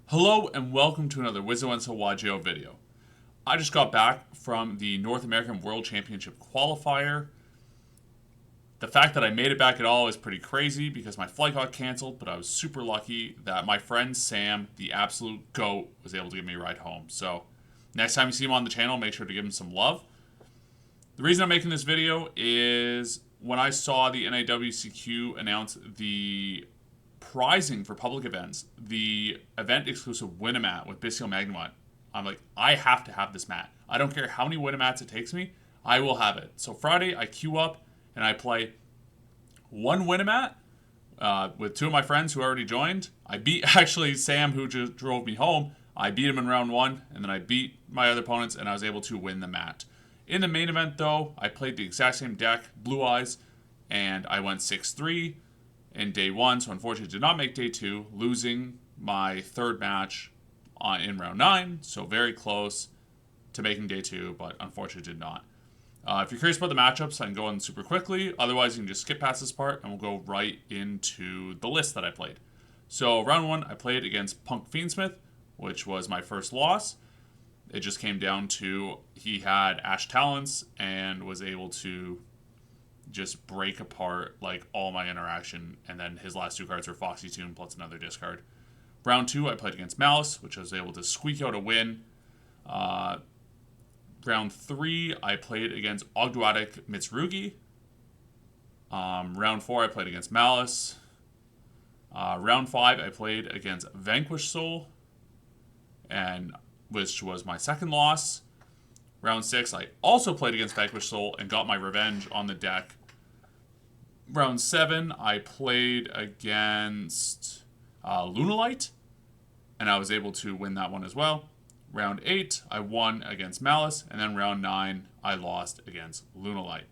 Hello and welcome to another WizardWenso video. I just got back from the North American World Championship qualifier. The fact that I made it back at all is pretty crazy because my flight got canceled, but I was super lucky that my friend Sam, the absolute GOAT, was able to give me a ride home. So next time you see him on the channel, make sure to give him some love. The reason I'm making this video is when I saw the NAWCQ announce the prizing for public events, the event exclusive Winamat with Bestial Magnemite. I'm like, I have to have this mat. I don't care how many Winamats it takes me, I will have it. So Friday, I queue up and I play one Winamat with two of my friends who already joined. I beat actually Sam, who just drove me home. I beat him in round one, and then I beat my other opponents, and I was able to win the mat. In the main event, though, I played the exact same deck, Blue Eyes, and I went 6-3 in day one, so unfortunately did not make day two, losing my third match in round 9, so very close to making day two, but unfortunately did not. If you're curious about the matchups, I can go on super quickly. Otherwise, you can just skip past this part, and we'll go right into the list that I played. So round 1, I played against Punk Fiendsmith, which was my first loss. It just came down to he had Ash Talents and was able to just break apart like all my interaction, and then his last two cards were Foxy Tune plus another discard. Round 2, I played against Malice, which I was able to squeak out a win. Round 3, I played against Ogdoadic Mitsurugi. Round 4, I played against Malice. Round 5, I played against Vanquish Soul, and which was my second loss. Round 6, I also played against Vanquish Soul and got my revenge on the deck. Round 7, I played against Lunalight, and I was able to win that one as well. Round 8, I won against Malice, and then round 9, I lost against Lunalight.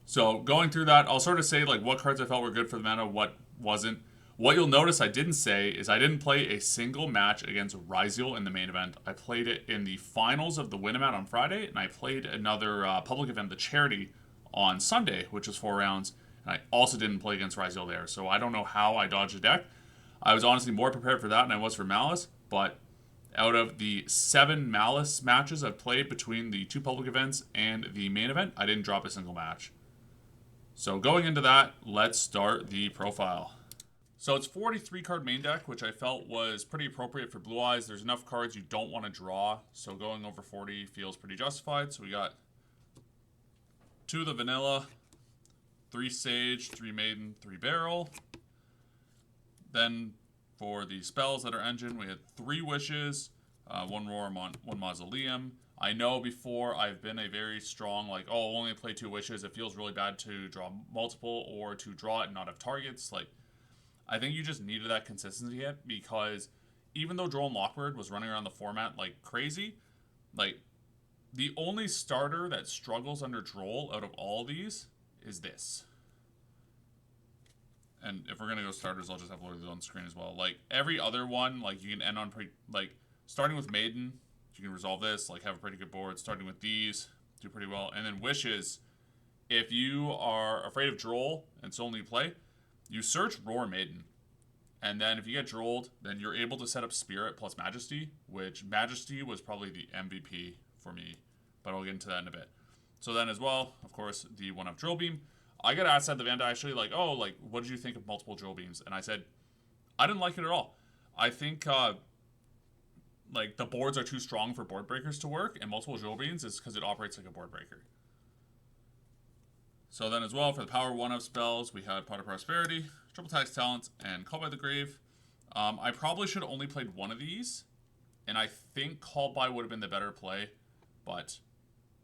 So going through that, I'll sort of say like what cards I felt were good for the meta, what wasn't. What you'll notice I didn't say is I didn't play a single match against Ryziel in the main event. I played it in the finals of the Winamat on Friday, and I played another public event, the Charity, on Sunday, which was 4 rounds. And I also didn't play against Ryziel there, so I don't know how I dodged the deck. I was honestly more prepared for that than I was for Malice, but out of the 7 Malice matches I've played between the 2 public events and the main event, I didn't drop a single match. So going into that, let's start the profile. So it's 43 card main deck, which I felt was pretty appropriate for Blue Eyes. There's enough cards you don't want to draw, so going over 40 feels pretty justified. So we got 2 of the Vanilla, 3 Sage, 3 Maiden, 3 Barrel. Then for the spells that are engine, we had 3 Wishes, 1 Roar, 1 Mausoleum. I know before I've been a very strong, like, oh, only play 2 Wishes. It feels really bad to draw multiple or to draw it and not have targets. Like, I think you just needed that consistency hit because even though Droll and Lockbird was running around the format like crazy, like, the only starter that struggles under Droll out of all these is this. And if we're going to go starters, I'll just have Lord on screen as well. Like, every other one, like, you can end on, like, starting with Maiden, you can resolve this, like, have a pretty good board. Starting with these, do pretty well. And then Wishes, if you are afraid of Droll and it's only play, you search Roar Maiden. And then if you get Drolled, then you're able to set up Spirit plus Majesty, which Majesty was probably the MVP for me. But I'll get into that in a bit. So then as well, of course, the 1-up Drill Beam. I got asked at the event actually, like, oh, like, what did you think of multiple Drill Beams? And I said, I didn't like it at all. I think, like, the boards are too strong for board breakers to work, and multiple Drill Beams is because it operates like a board breaker. So then as well, for the power 1-up spells, we had Pot of Prosperity, Triple Tax Talents, and Call by the Grave. I probably should have only played one of these, and I think Call by would have been the better play, but,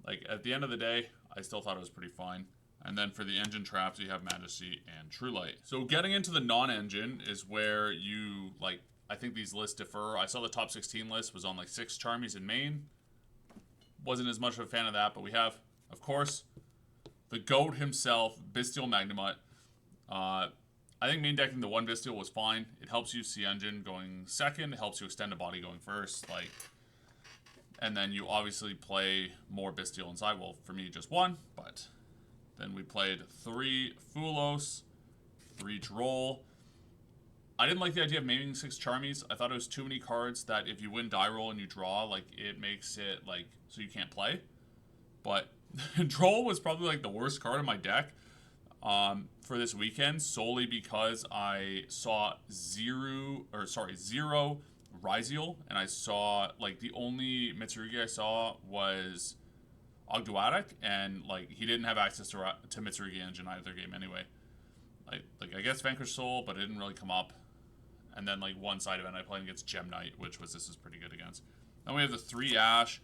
like, at the end of the day, I still thought it was pretty fine. And then for the engine traps, you have Majesty and True Light. So getting into the non-engine is where you, like, I think these lists differ. I saw the top 16 list was on, like, 6 Charmies in main. Wasn't as much of a fan of that, but we have, of course, the GOAT himself, Bestial Magnemite. I think main decking the 1 Bestial was fine. It helps you see engine going second. It helps you extend a body going first. Like, and then you obviously play more Bestial inside. Well, for me, just 1, but then we played 3 Fulos, 3 Droll, I didn't like the idea of maiming 6 Charmies. I thought it was too many cards that if you win die roll and you draw, like, it makes it, like, so you can't play. But Droll was probably, like, the worst card in my deck for this weekend, solely because I saw zero Ryziel, and I saw, like, the only Mitsurugi I saw was Ogdoadic, and, like, he didn't have access to Mitsurugi Engine either game anyway. Like I guess Vanquish Soul, but it didn't really come up. And then, like, one side event I played against Gem Knight, which was this is pretty good against. Then we have the 3 Ash.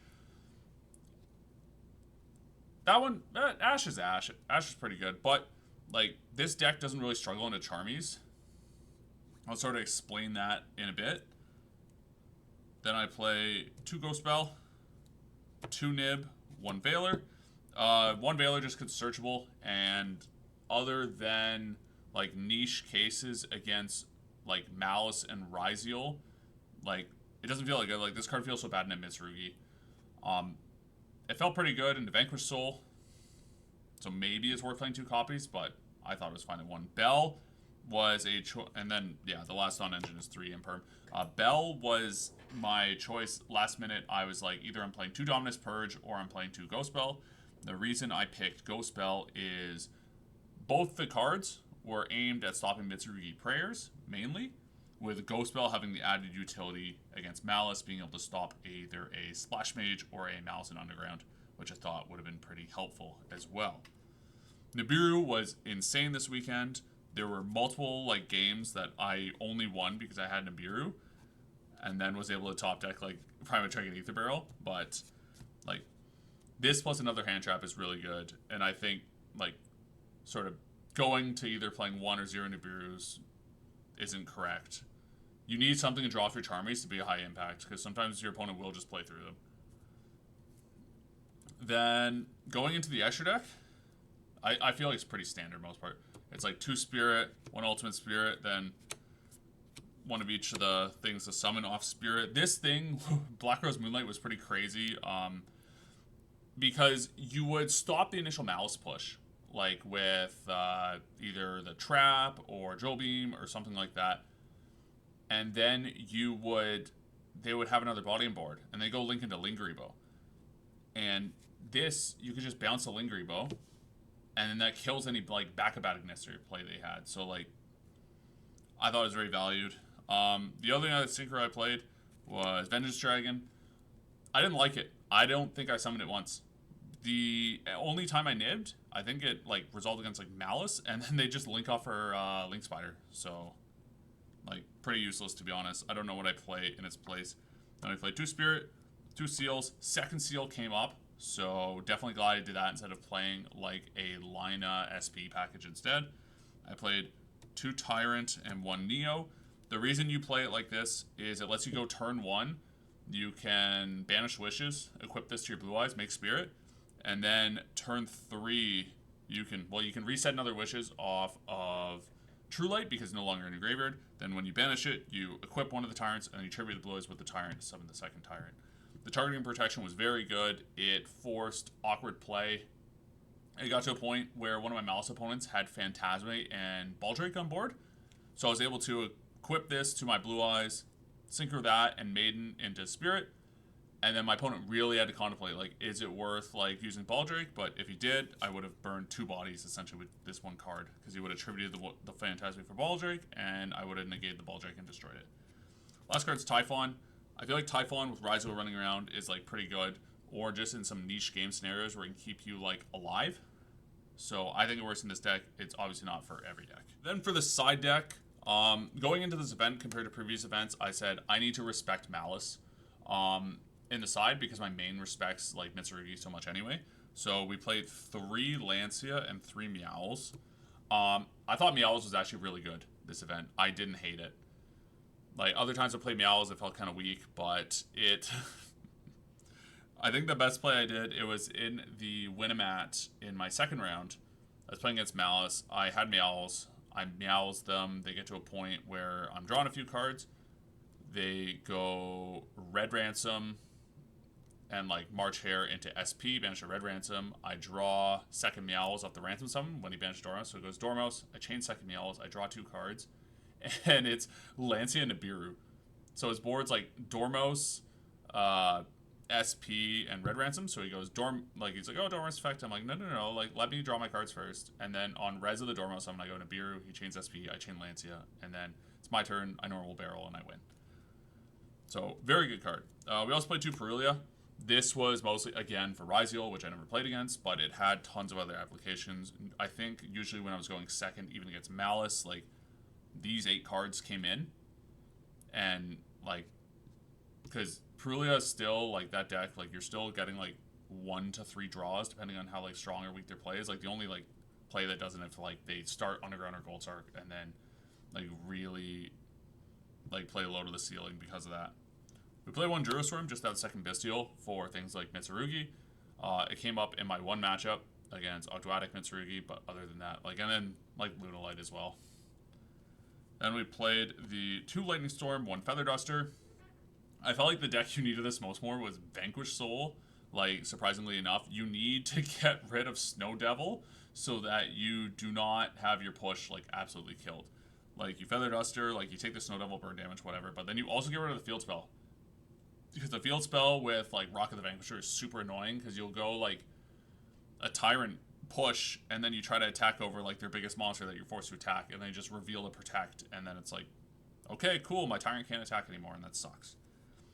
That one, Ash is Ash. Ash is pretty good, but, like, this deck doesn't really struggle into Charmies. I'll sort of explain that in a bit. Then I play 2 Ghost Bell, 2 Nib, 1 Veiler. 1 Veiler just because searchable, and other than, like, niche cases against, like, Malice and Ryziel, like, it doesn't feel like good. Like, this card feels so bad in a Mitsurugi. It felt pretty good in the Vanquish Soul, so maybe it's worth playing 2 copies, but I thought it was fine at 1. Bell was a choice, and then, yeah, the last on-engine is 3 Imperm. Bell was my choice last minute. I was like, either I'm playing 2 Dominus Purge or I'm playing 2 Ghost Bell. The reason I picked Ghost Bell is both the cards were aimed at stopping Mitsurugi prayers, mainly, with Ghost Bell having the added utility against Malice, being able to stop either a Splash Mage or a Malice in Underground, which I thought would have been pretty helpful as well. Nibiru was insane this weekend. There were multiple, like, games that I only won because I had Nibiru, and then was able to top deck, like, Primite Check and Aether Barrel, but, like, this plus another hand trap is really good, and I think, like, sort of going to either playing 1 or 0 Nibirus isn't correct. You need something to draw off your Charmies to be a high impact, because sometimes your opponent will just play through them. Then, going into the extra deck, I feel like it's pretty standard most part. It's like 2 Spirit, 1 Ultimate Spirit, then 1 of each of the things to summon off Spirit. This thing, Black Rose Moonlight, was pretty crazy, because you would stop the initial Malice push, like with either the Trap or Drill Beam or something like that, and then they would have another body on board, and they go link into Lingering Bow. And this, you could just bounce a Lingering Bow, and then that kills any, like, back-of-back necessary play they had. So, like, I thought it was very valued. The other synchro I played was Vengeance Dragon. I didn't like it. I don't think I summoned it once. The only time I nibbed, I think it, like, resolved against, like, Malice, and then they just link off her Link Spider. So, like, pretty useless, to be honest. I don't know what I play in its place. Then I played 2 Spirit, 2 Seals. Second Seal came up, so definitely glad I did that instead of playing, like, a Lina SP package instead. I played 2 Tyrant and 1 Neo. The reason you play it like this is it lets you go turn 1. You can banish Wishes, equip this to your Blue Eyes, make Spirit, and then turn 3, you can reset another Wishes off of True Light because it's no longer in your graveyard. Then when you banish it, you equip one of the Tyrants, and then you tribute the Blue Eyes with the Tyrant to summon the second Tyrant. The targeting protection was very good. It forced awkward play. It got to a point where one of my Malice opponents had Phantasmate and Baldrake on board, so I was able to equip this to my Blue Eyes, synchro that, and Maiden into Spirit, and then my opponent really had to contemplate, like, is it worth, like, using Baldrake? But if he did, I would have burned 2 bodies, essentially, with this one card, because he would have attributed the Phantasmate for Baldrake, and I would have negated the Baldrake and destroyed it. Last card's Typhon. I feel like Typhon with Ryzo running around is, like, pretty good, or just in some niche game scenarios where it can keep you, like, alive. So I think it works in this deck. It's obviously not for every deck. Then for the side deck, going into this event compared to previous events, I said I need to respect Malice in the side because my main respects, like, Mitsurugi so much anyway. So we played 3 Lancia and 3 Meowls. I thought Meowls was actually really good this event. I didn't hate it. Like, other times I played Meowls, it felt kind of weak, but it... I think the best play I did, it was in the Winamat in my second round. I was playing against Malice. I had Meowls. I Meowls them. They get to a point where I'm drawing a few cards. They go Red Ransom and, like, March Hare into SP, banish a Red Ransom. I draw second Meowls off the Ransom summon when he banished Dormouse. So it goes Dormouse. I chain second Meowls. I draw 2 cards. and it's Lancia and Nibiru. So his board's like Dormos, SP, and Red Ransom. So he goes he's like, oh, Dormos effect. I'm like, no, like let me draw my cards first, and then on res of the Dormos, I'm gonna go Nibiru. He chains SP, I chain Lancia, and then it's my turn. I normal barrel and I win. So very good card. We also played 2 Perulia. This was mostly, again, for Ryziel, which I never played against, but it had tons of other applications. I think usually when I was going second, even against Malice, like, these 8 cards came in. And, like, because Perulia is still, like, that deck, like, you're still getting, like, 1 to 3 draws, depending on how, like, strong or weak their play is. Like, the only, like, play that doesn't have, like, they start Underground or Gold Sark and then, like, really, like, play low to the ceiling because of that. We played 1 Durastorm, just that second Bestial for things like Mitsurugi. It came up in my 1 matchup against Ogdoadic Mitsurugi, but other than that, like, and then, like, Lunalight as well. Then we played the 2 Lightning Storm, 1 Feather Duster. I felt like the deck you needed this most more was Vanquish Soul. Like, surprisingly enough, you need to get rid of Snow Devil so that you do not have your push, like, absolutely killed. Like, you Feather Duster, like, you take the Snow Devil, burn damage, whatever, but then you also get rid of the Field Spell. Because the field spell with, like, Rock of the Vanquisher is super annoying, because you'll go, like, a Tyrant push, and then you try to attack over, like, their biggest monster that you're forced to attack, and they just reveal to protect, and then it's like, okay, cool, my Tyrant can't attack anymore, and that sucks.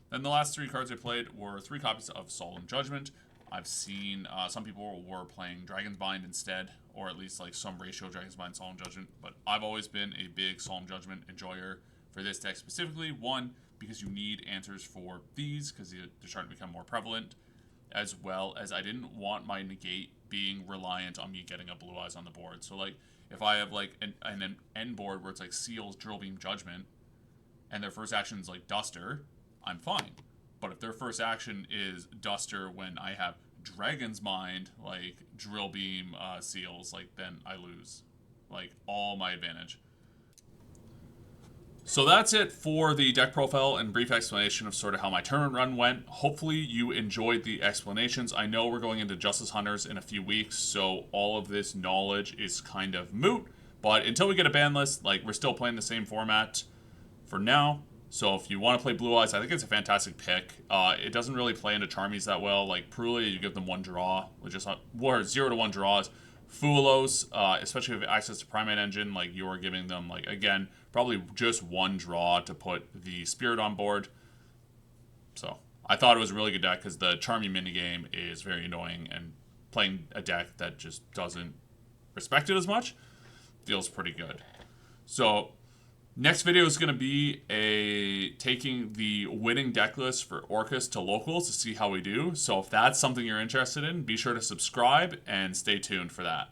Then the last 3 cards I played were 3 copies of Solemn Judgment. I've seen some people were playing Dragon's Bind instead, or at least, like, some ratio of Dragon's Bind, Solemn Judgment, but I've always been a big Solemn Judgment enjoyer for this deck specifically. 1, because you need answers for these, because they're starting to become more prevalent, as well as I didn't want my negate being reliant on me getting a Blue Eyes on the board. So, like, if I have, like, an end board where it's, like, Seals, Drill Beam, Judgment, and their first action is, like, Duster, I'm fine. But if their first action is Duster when I have Dragon's Mind, like, Drill Beam, Seals, like, then I lose, like, all my advantage. So that's it for the deck profile and brief explanation of sort of how my tournament run went. Hopefully you enjoyed the explanations. I know we're going into Justice Hunters in a few weeks, so all of this knowledge is kind of moot. But until we get a ban list, like, we're still playing the same format for now. So if you want to play Blue Eyes, I think it's a fantastic pick. It doesn't really play into Charmies that well. Like, Perulia, you give them 1 draw, which is 0 to 1 draws. Fulos, especially with access to Primate Engine, like, you're giving them, like, again, probably just 1 draw to put the Spirit on board. So I thought it was a really good deck because the Charmy minigame is very annoying, and playing a deck that just doesn't respect it as much feels pretty good. So next video is going to be taking the winning deck list for Orcus to locals to see how we do. So if that's something you're interested in, be sure to subscribe and stay tuned for that.